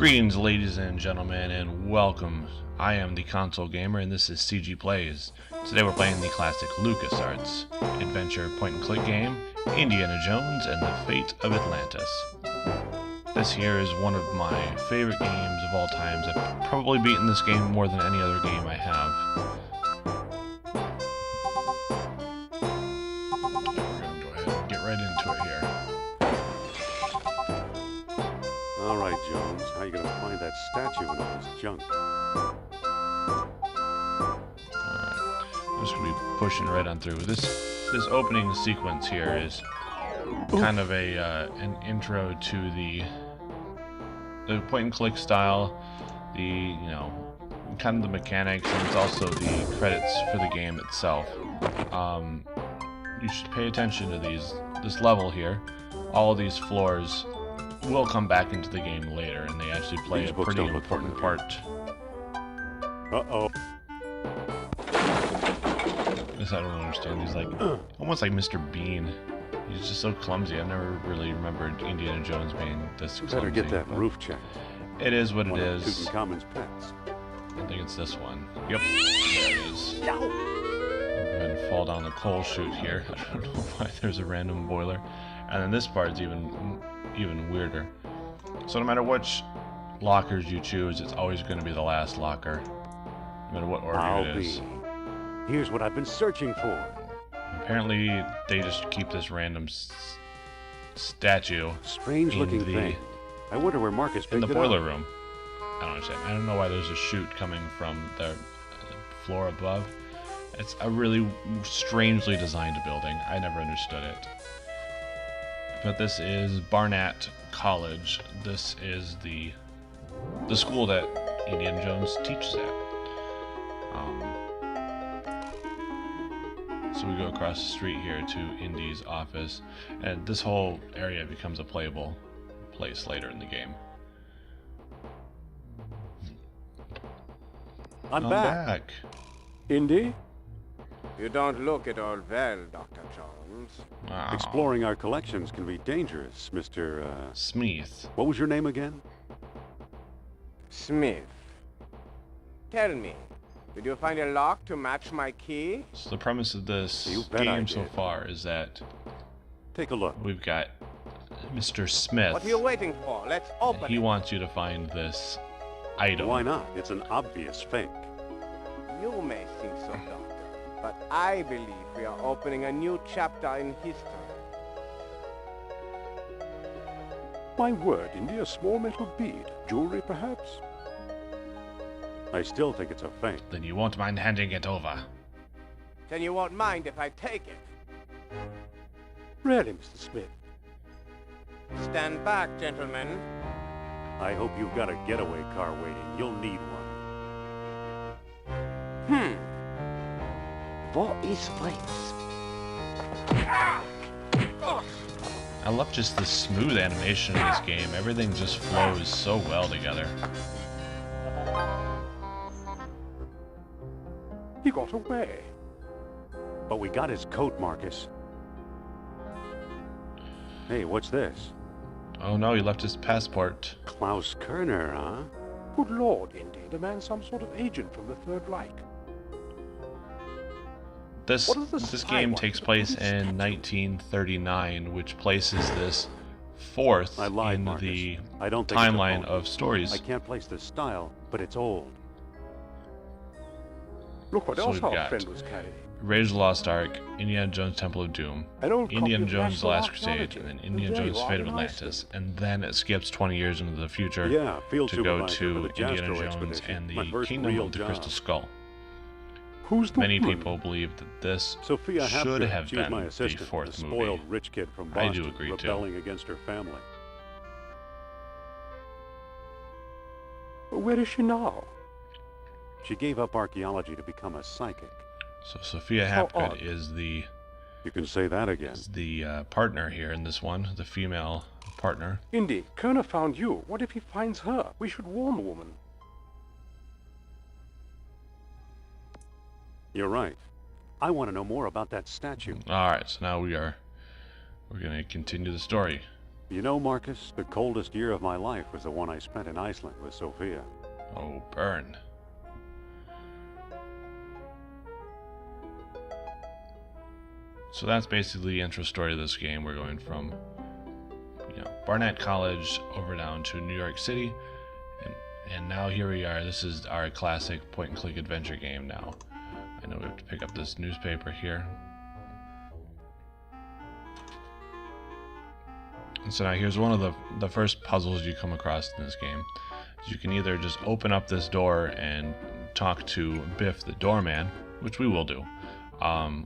Greetings, ladies and gentlemen, and welcome. I am the Console Gamer, and this is CG Plays. Today we're playing the classic Lucasarts adventure point-and-click game, Indiana Jones and the Fate of Atlantis. This here is one of my favorite games of all times. I've probably beaten this game more than any other game I have. We're going to go ahead and get right into it here. Alright, Jones, how you gonna find that statue and all this junk? Alright, I'm just going to be pushing right on through. This opening sequence here is kind of an intro to the point-and-click style, kind of the mechanics, and it's also the credits for the game itself. You should pay attention to this level here. All of these floors will come back into the game later, and they actually play a pretty important part. Uh-oh. I guess I don't understand. He's like almost like Mr. Bean. He's just so clumsy. I've never really remembered Indiana Jones being this clumsy. Better get that roof checked. It is what it One of is. Tutankhamun's pets. I think it's this one. Yep, there it is. I'm going to fall down the coal chute here. I don't know why there's a random boiler. And then this part's even weirder. So no matter which lockers you choose, it's always going to be the last locker, no matter what order it is. Here's what I've been searching for. Apparently, they just keep this random statue Strange-looking thing. I wonder where Marcus picked in the it boiler up. room. I don't understand. I don't know why there's a chute coming from the floor above. It's a really strangely designed building. I never understood it. But this is Barnett College. This is the school that Indiana Jones teaches at. So we go across the street here to Indy's office, and this whole area becomes a playable place later in the game. I'm back. Indy? You don't look at all well, Dr. Jones. Wow. Exploring our collections can be dangerous, Mr. Smith. What was your name again? Smith. Tell me, did you find a lock to match my key? So the premise of this You bet I game so did. far is that Take a look. we've got Mr. Smith. What are you waiting for? Let's open He it. wants you to find this item. Why not? It's an obvious fake. You may think so, Doctor, but I believe we are opening a new chapter in history. My word, Indy, a small metal bead. Jewelry, perhaps? I still think it's a fake. Then you won't mind handing it over. Then you won't mind if I take it. Really, Mr. Smith? Stand back, gentlemen. I hope you've got a getaway car waiting. You'll need one. What is this? I love just the smooth animation in this game. Everything just flows so well together. He got away. But we got his coat, Marcus. Hey, what's this? Oh no, he left his passport. Klaus Kerner, huh? Good Lord, Indy, the man's some sort of agent from the Third Reich. This What is the this spy game want takes with place this in statue? 1939, which places this fourth I lied, in Marcus. the I don't think it's a timeline phony. of stories. I can't place the style, but it's old. Look what So else we've our got- friend was carrying. Raiders of the Lost Ark, Indiana Jones Temple of Doom, An old Indiana copy of Jones The National Last Crusade, Archaeology. and then Indiana There you Jones are Fate of in Atlantis, Iceland. and then it skips 20 years into the future Yeah, field to go supervisor to for the Indiana Jastro Jones expedition. and My the first Kingdom real of the job. Crystal Skull. Who's the Many woman? people believe that this Sophia should Hapgood, have she was been my the assistant, fourth the movie. spoiled rich kid from I Boston, do agree, too. rebelling against her family. Where is she now? She gave up archaeology to become a psychic. So Sophia How Hapgood odd. is the You can say that again. partner here in this one, the female partner. Indy, Kerner found you. What if he finds her? We should warn the woman. You're right. I want to know more about that statue. All right, so now we're going to continue the story. You know, Marcus, the coldest year of my life was the one I spent in Iceland with Sophia. Oh, burn. So that's basically the intro story of this game. We're going from, Barnett College over down to New York City, and now here we are. This is our classic point-and-click adventure game now. I know we have to pick up this newspaper here. And so now here's one of the first puzzles you come across in this game. You can either just open up this door and talk to Biff the doorman, which we will do,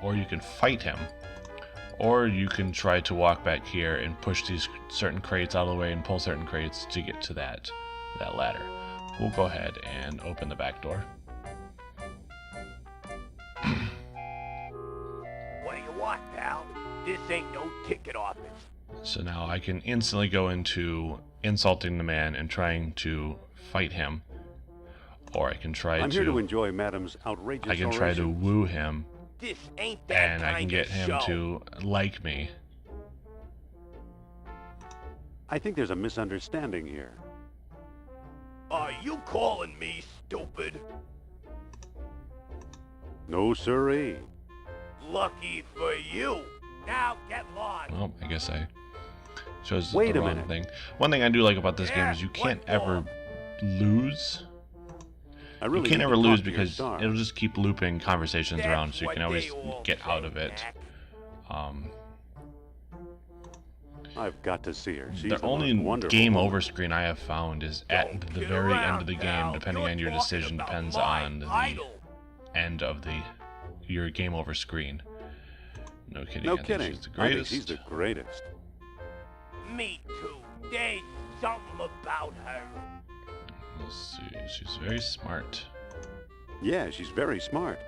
or you can fight him, or you can try to walk back here and push these certain crates out of the way and pull certain crates to get to that ladder. We'll go ahead and open the back door. What do you want, pal? This ain't no ticket office. So now I can instantly go into insulting the man and trying to fight him, or I can try I'm here to enjoy Madam's outrageous I can try to orations. woo him, This ain't that and I can kind get of him show. to like me. I think there's a misunderstanding here. Are you calling me stupid? No siree. Lucky for you. Now get lost. Well, I guess I chose Wait the a wrong minute. thing. One thing I do like about this game Yeah, is you can't what ever lose. I You really can't need ever to lose talk to your because star. it'll just keep looping conversations That's around, so you what can always they all get out say, of it. Mac. I've got to see her. She's The the only most wonderful game woman. over screen I have found is at Don't the kid very end around, of the game, pal. depending You're on your talking decision, about depends my on the idol. end of your game over screen. No kidding. No I think kidding. she's the I think greatest. she's the greatest. Me too. There's something about her. Let's see. She's very smart. Yeah, she's very smart.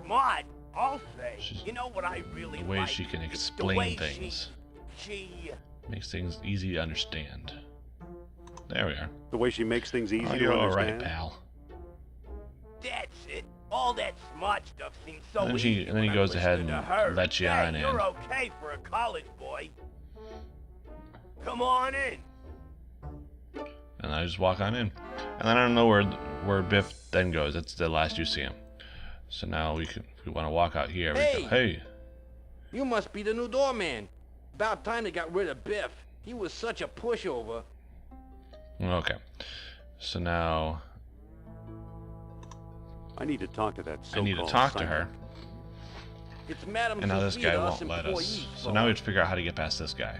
Smart, I'll say. She's- You know what I really The way like? she can It's the explain way things She makes things easy to understand. There we are. The way she makes things easy Oh, to you're all right, understand. pal. That's it. All that smart stuff seems so And then easy. and then he when goes I'm ahead listening and to her. lets you Hey, on in. You're okay for a college boy. Come on in. And I just walk on in. And then I don't know where Biff then goes. That's the last you see him. So now if we want to walk out here, we go, hey. You must be the new doorman. About time they got rid of Biff. He was such a pushover. Okay. So now I need to talk to that I need to so-called talk to psychic. her. It's Madam And now this Sophia guy to us won't let us. employees, So now we have to figure out how to get past this guy.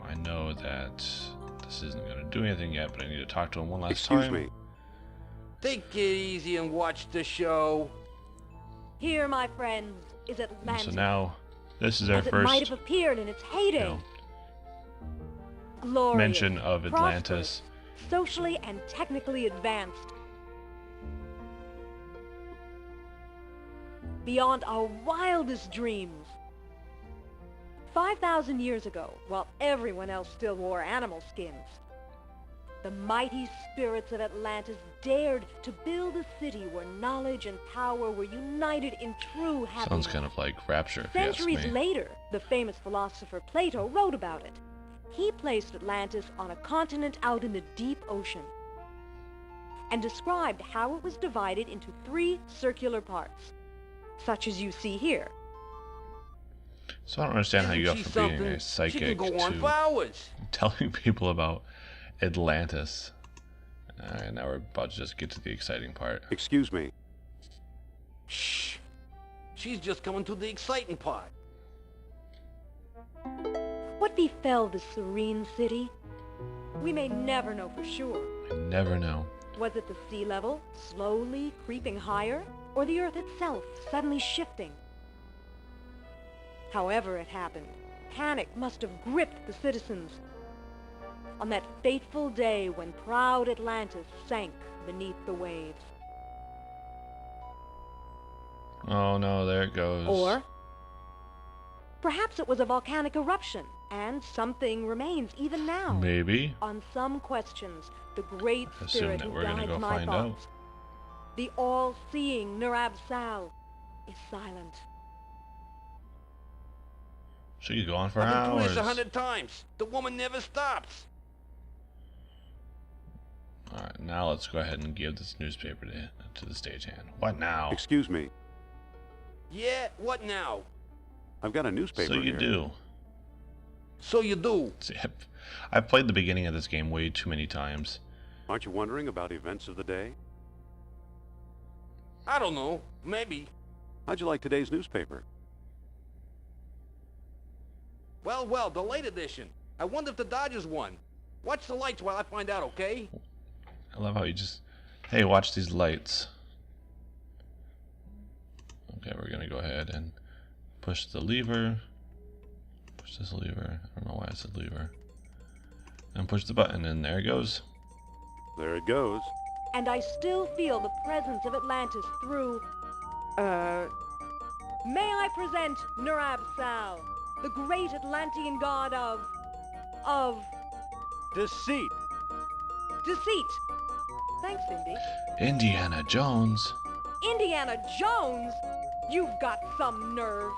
I know that this isn't going to do anything yet, but I need to talk to him one last Excuse time. me. Take it easy and watch the show. Here, my friends, is And Atlantis, so now this is our as it might first have appeared in its heyday. know, Glorious, mention of Atlantis. prosperous, socially and technically advanced. Beyond our wildest dreams. 5,000 years ago, while everyone else still wore animal skins, the mighty spirits of Atlantis dared to build a city where knowledge and power were united in true happiness. Sounds kind of like Rapture, if you ask Centuries me. later, the famous philosopher Plato wrote about it. He placed Atlantis on a continent out in the deep ocean and described how it was divided into 3 circular parts, such as you see here. So I don't understand how you go Isn't she from being something? a psychic She can go on for to hours. telling people about Atlantis. Alright, now we're about to just get to the exciting part. Excuse me. Shh. She's just coming to the exciting part. What befell this serene city? We may never know for sure. I never know. Was it the sea level slowly creeping higher, or the Earth itself suddenly shifting? However it happened, panic must have gripped the citizens on that fateful day when proud Atlantis sank beneath the waves. Oh no, there it goes. Or perhaps it was a volcanic eruption, and something remains even now. Maybe. On some questions, the great Assume spirit that who we're gonna guides go my find out. thoughts, the all-seeing Nurab Sal, is silent. She could go on for I've been hours. through this 100 times. The woman never stops. Alright, now let's go ahead and give this newspaper to the stagehand. What now? Excuse me. Yeah, what now? I've got a newspaper So you here. do. So you do. See, I've played the beginning of this game way too many times. Aren't you wondering about events of the day? I don't know. Maybe. How'd you like today's newspaper? Well, the late edition. I wonder if the Dodgers won. Watch the lights while I find out, okay? I love how you just... Hey, watch these lights. Okay, we're gonna go ahead and push the lever. Push this lever. I don't know why I said lever. And push the button, and there it goes. There it goes. And I still feel the presence of Atlantis through... May I present Nur-Ab-Sal, the great Atlantean god of Deceit. deceit. Thanks, Indy. Indiana Jones. Indiana Jones? You've got some nerve.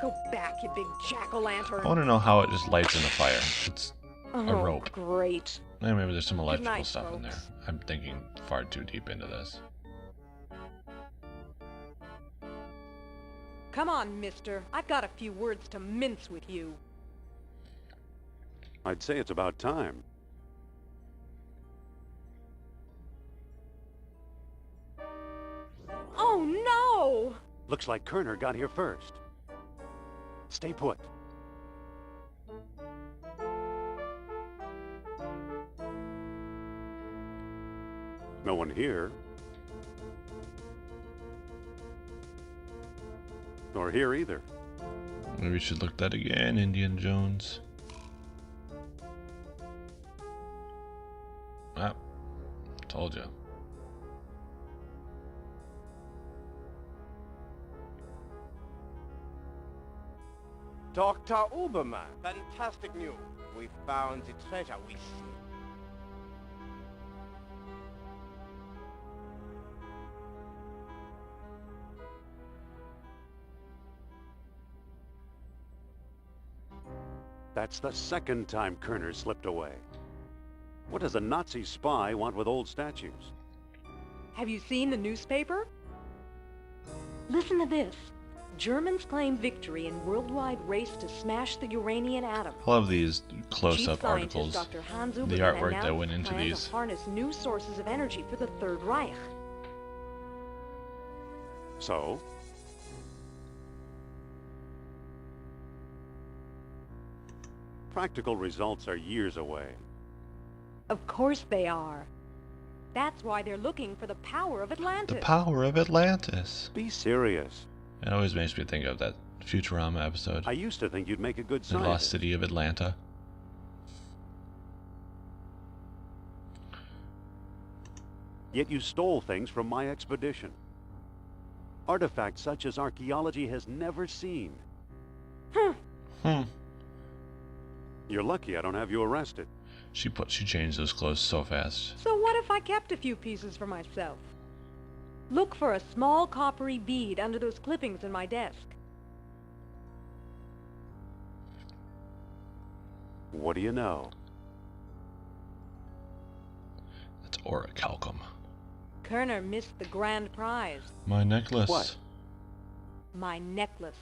Go back, you big jack-o'-lantern. I want to know how it just lights in the fire. It's a rope. Great. Eh, maybe there's some electrical night, stuff in there. folks. I'm thinking far too deep into this. Come on, mister. I've got a few words to mince with you. I'd say it's about time. Oh, no! Looks like Kerner got here first. Stay put. No one here. Nor here either. Maybe we should look that again, Indiana Jones. Ah, told you. Dr. Uberman. Fantastic news. We found the treasure we seek. That's the second time Kerner slipped away. What does a Nazi spy want with old statues? Have you seen the newspaper? Listen to this. Germans claim victory in worldwide race to smash the Uranian atom. I love these Chief close-up scientist articles. Dr. Hans The Uberman artwork that announced went into plan these. to harness new sources of energy for the Third Reich. So? Practical results are years away. Of course they are. That's why they're looking for the power of Atlantis. The power of Atlantis. Be serious. It always makes me think of that Futurama episode. I used to think you'd make a good The Lost scientist. City of Atlanta. Yet you stole things from my expedition. Artifacts such as archaeology has never seen. Hmm. You're lucky I don't have you arrested. She changed those clothes so fast. So what if I kept a few pieces for myself? Look for a small coppery bead under those clippings in my desk. What do you know? That's orichalcum. Kerner missed the grand prize. My necklace. What? My necklace.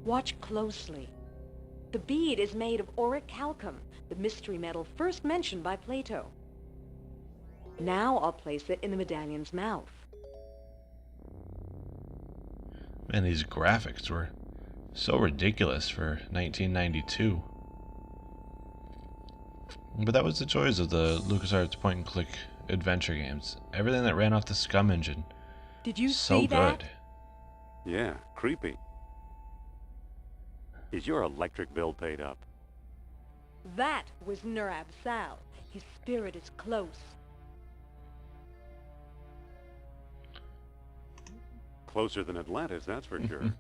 Watch closely. The bead is made of orichalcum, the mystery metal first mentioned by Plato. Now I'll place it in the medallion's mouth. Man, these graphics were so ridiculous for 1992. But that was the joys of the LucasArts point-and-click adventure games. Everything that ran off the Scum engine. Did you So see that? good. Yeah, creepy. Is your electric bill paid up? That was Nur-Ab-Sal. His spirit is close. Closer than Atlantis, that's for sure.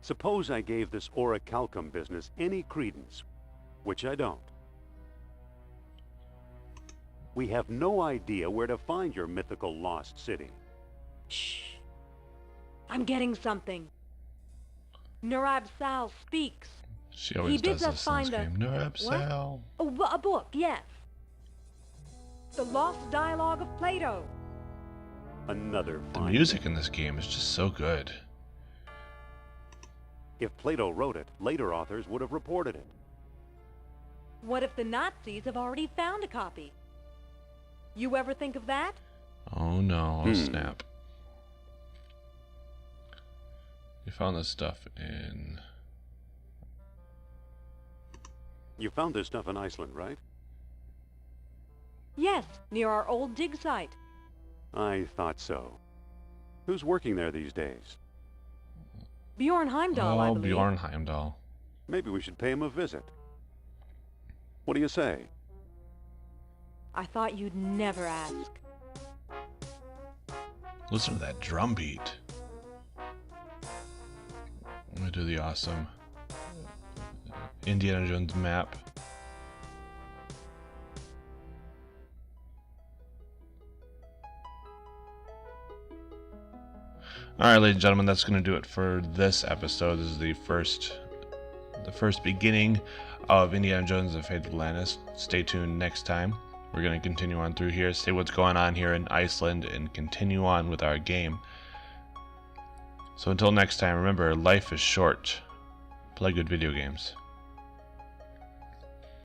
Suppose I gave this orichalcum business any credence, which I don't. We have no idea where to find your mythical lost city. Shh. I'm getting something. Nurab-Sal speaks. She always bids does us this find in this game. Nurab-Sal. A book, yes. The Lost Dialogue of Plato. Another The fine music thing. in this game is just so good. If Plato wrote it, later authors would have reported it. What if the Nazis have already found a copy? You ever think of that? Oh no, oh snap. You found this stuff in... You found this stuff in Iceland, right? Yes, near our old dig site. I thought so. Who's working there these days? Bjorn Heimdall, I Oh, believe. Bjorn Heimdall. Maybe we should pay him a visit. What do you say? I thought you'd never ask. Listen to that drum beat. Let me do the awesome Indiana Jones map. Alright, ladies and gentlemen, that's going to do it for this episode. This is the first beginning of Indiana Jones and the Fate of Atlantis. Stay tuned next time. We're going to continue on through here, see what's going on here in Iceland, and continue on with our game. So until next time, remember, life is short. Play good video games.